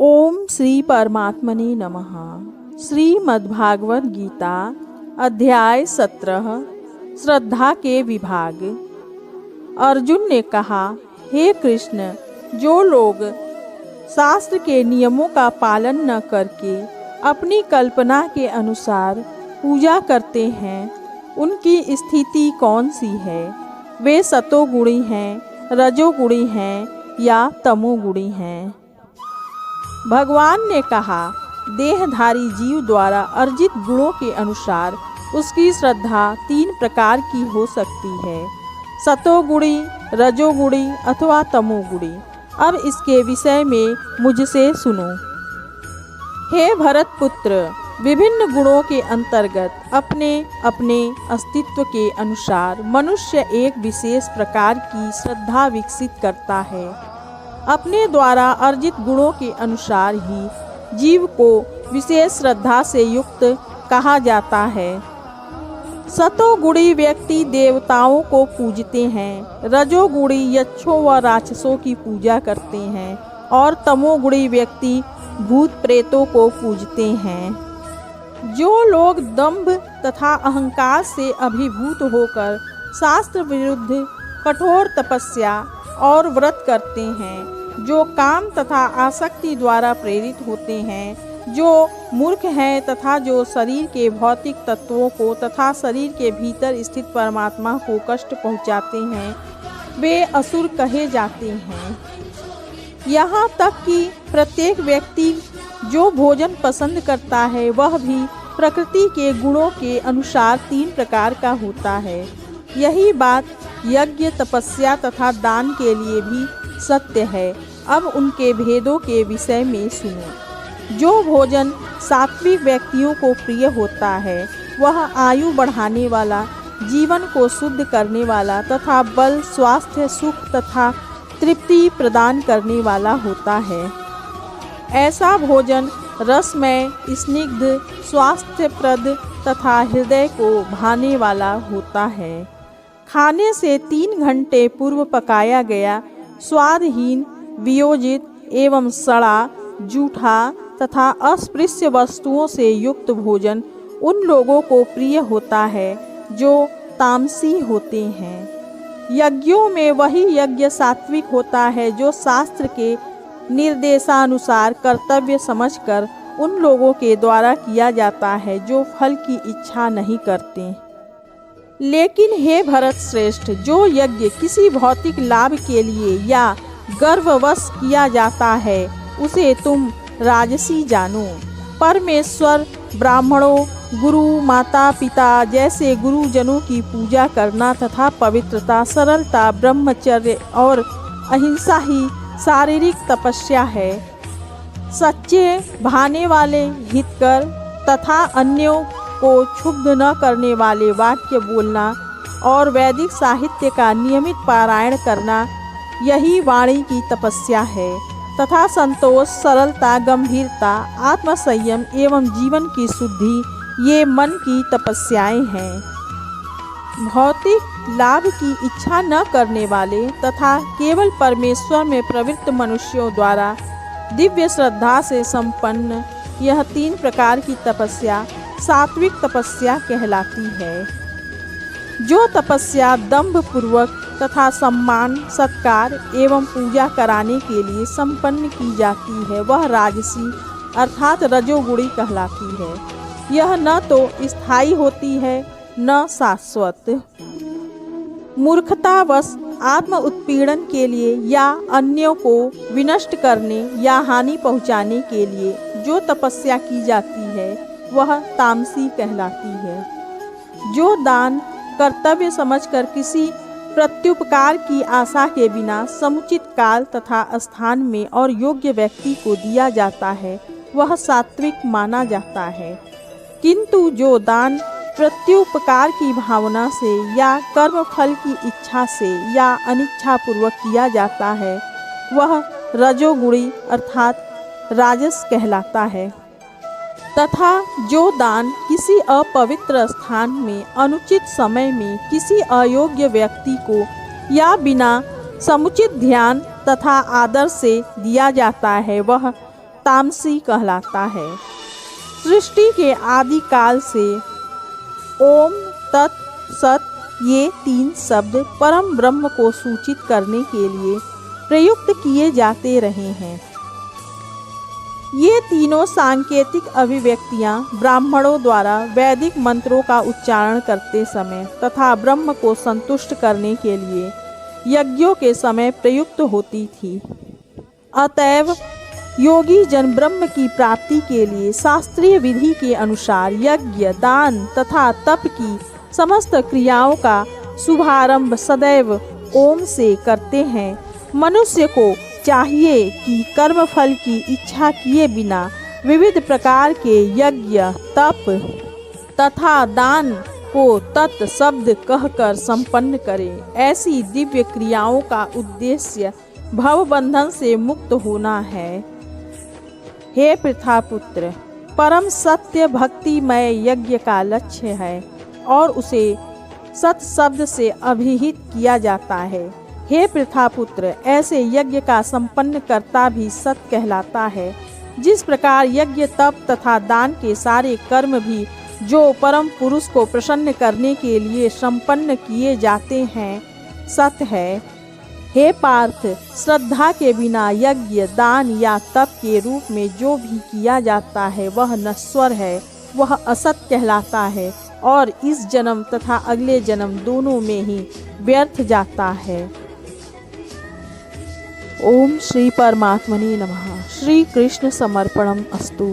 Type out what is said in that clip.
ओम श्री परमात्मने नमः। श्रीमद्भागवत गीता अध्याय 17 श्रद्धा के विभाग। अर्जुन ने कहा, हे कृष्ण, जो लोग शास्त्र के नियमों का पालन न करके अपनी कल्पना के अनुसार पूजा करते हैं, उनकी स्थिति कौन सी है? वे सतोगुणी हैं, रजोगुणी हैं या तमोगुणी हैं? भगवान ने कहा, देहधारी जीव द्वारा अर्जित गुणों के अनुसार उसकी श्रद्धा 3 प्रकार की हो सकती है, सतोगुणी, रजोगुणी अथवा तमोगुणी। अब इसके विषय में मुझसे सुनो। हे भरत पुत्र, विभिन्न गुणों के अंतर्गत अपने अपने अस्तित्व के अनुसार मनुष्य एक विशेष प्रकार की श्रद्धा विकसित करता है। अपने द्वारा अर्जित गुणों के अनुसार ही जीव को विशेष श्रद्धा से युक्त कहा जाता है। सतोगुणी व्यक्ति देवताओं को पूजते हैं, रजोगुणी यक्षों व राक्षसों की पूजा करते हैं और तमोगुणी व्यक्ति भूत प्रेतों को पूजते हैं। जो लोग दंभ तथा अहंकार से अभिभूत होकर शास्त्र विरुद्ध कठोर तपस्या और व्रत करते हैं, जो काम तथा आसक्ति द्वारा प्रेरित होते हैं, जो मूर्ख हैं तथा जो शरीर के भौतिक तत्वों को तथा शरीर के भीतर स्थित परमात्मा को कष्ट पहुँचाते हैं, वे असुर कहे जाते हैं। यहाँ तक कि प्रत्येक व्यक्ति जो भोजन पसंद करता है, वह भी प्रकृति के गुणों के अनुसार 3 प्रकार का होता है। यही बात यज्ञ, तपस्या तथा दान के लिए भी सत्य है। अब उनके भेदों के विषय में सुनो। जो भोजन सात्विक व्यक्तियों को प्रिय होता है, वह आयु बढ़ाने वाला, जीवन को शुद्ध करने वाला तथा बल, स्वास्थ्य, सुख तथा तृप्ति प्रदान करने वाला होता है। ऐसा भोजन रसमय, स्निग्ध, स्वास्थ्यप्रद तथा हृदय को भाने वाला होता है। खाने से 3 घंटे पूर्व पकाया गया, स्वादहीन, वियोजित एवं सड़ा, जूठा तथा अस्पृश्य वस्तुओं से युक्त भोजन उन लोगों को प्रिय होता है जो तामसी होते हैं। यज्ञों में वही यज्ञ सात्विक होता है जो शास्त्र के निर्देशानुसार कर्तव्य समझकर उन लोगों के द्वारा किया जाता है जो फल की इच्छा नहीं करते। लेकिन हे भरत श्रेष्ठ, जो यज्ञ किसी भौतिक लाभ के लिए या गर्ववश किया जाता है, उसे तुम राजसी जानो। परमेश्वर, ब्राह्मणों, गुरु, माता पिता जैसे गुरुजनों की पूजा करना तथा पवित्रता, सरलता, ब्रह्मचर्य और अहिंसा ही शारीरिक तपस्या है। सच्चे, भाने वाले, हितकर तथा अन्यों को क्षुब्ध न करने वाले वाक्य बोलना और वैदिक साहित्य का नियमित पारायण करना, यही वाणी की तपस्या है तथा संतोष, सरलता, गंभीरता, आत्मसंयम एवं जीवन की शुद्धि, ये मन की तपस्याएं हैं। भौतिक लाभ की इच्छा न करने वाले तथा केवल परमेश्वर में प्रवृत्त मनुष्यों द्वारा दिव्य श्रद्धा से संपन्न यह 3 प्रकार की तपस्या सात्विक तपस्या कहलाती है। जो तपस्या दंभ पूर्वक तथा सम्मान, सत्कार एवं पूजा कराने के लिए संपन्न की जाती है, वह राजसी अर्थात रजोगुणी कहलाती है। यह न तो स्थायी होती है न शाश्वत। मूर्खतावश आत्म उत्पीड़न के लिए या अन्यों को विनष्ट करने या हानि पहुँचाने के लिए जो तपस्या की जाती है, वह तामसी कहलाती है। जो दान कर्तव्य समझकर किसी प्रत्युपकार की आशा के बिना समुचित काल तथा स्थान में और योग्य व्यक्ति को दिया जाता है, वह सात्विक माना जाता है। किंतु जो दान प्रत्युपकार की भावना से या कर्म फल की इच्छा से या अनिच्छा पूर्वक किया जाता है, वह रजोगुणी अर्थात राजस कहलाता है। तथा जो दान किसी अपवित्र स्थान में अनुचित समय में किसी अयोग्य व्यक्ति को या बिना समुचित ध्यान तथा आदर से दिया जाता है, वह तामसी कहलाता है। सृष्टि के आदि काल से ओम, तत्, सत ये 3 शब्द परम ब्रह्म को सूचित करने के लिए प्रयुक्त किए जाते रहे हैं। ये तीनों सांकेतिक अभिव्यक्तियां ब्राह्मणों द्वारा वैदिक मंत्रों का उच्चारण करते समय तथा ब्रह्म को संतुष्ट करने के लिए यज्ञों के समय प्रयुक्त होती थी। अतएव योगी जन ब्रह्म की प्राप्ति के लिए शास्त्रीय विधि के अनुसार यज्ञ, दान तथा तप की समस्त क्रियाओं का शुभारंभ सदैव ओम से करते हैं। मनुष्य को चाहिए कि कर्मफल की इच्छा किए बिना विविध प्रकार के यज्ञ, तप तथा दान को तत् शब्द कहकर संपन्न करे। ऐसी दिव्य क्रियाओं का उद्देश्य भव बंधन से मुक्त होना है। हे पृथापुत्र, परम सत्य भक्तिमय यज्ञ का लक्ष्य है और उसे सत शब्द से अभिहित किया जाता है। हे पृथापुत्र, ऐसे यज्ञ का संपन्न करता भी सत कहलाता है। जिस प्रकार यज्ञ, तप तथा दान के सारे कर्म भी जो परम पुरुष को प्रसन्न करने के लिए संपन्न किए जाते हैं, सत है। हे पार्थ, श्रद्धा के बिना यज्ञ, दान या तप के रूप में जो भी किया जाता है वह नश्वर है, वह असत कहलाता है और इस जन्म तथा अगले जन्म दोनों में ही व्यर्थ जाता है। ओम श्री परमात्मने नमः। श्री कृष्ण समर्पणम अस्तु।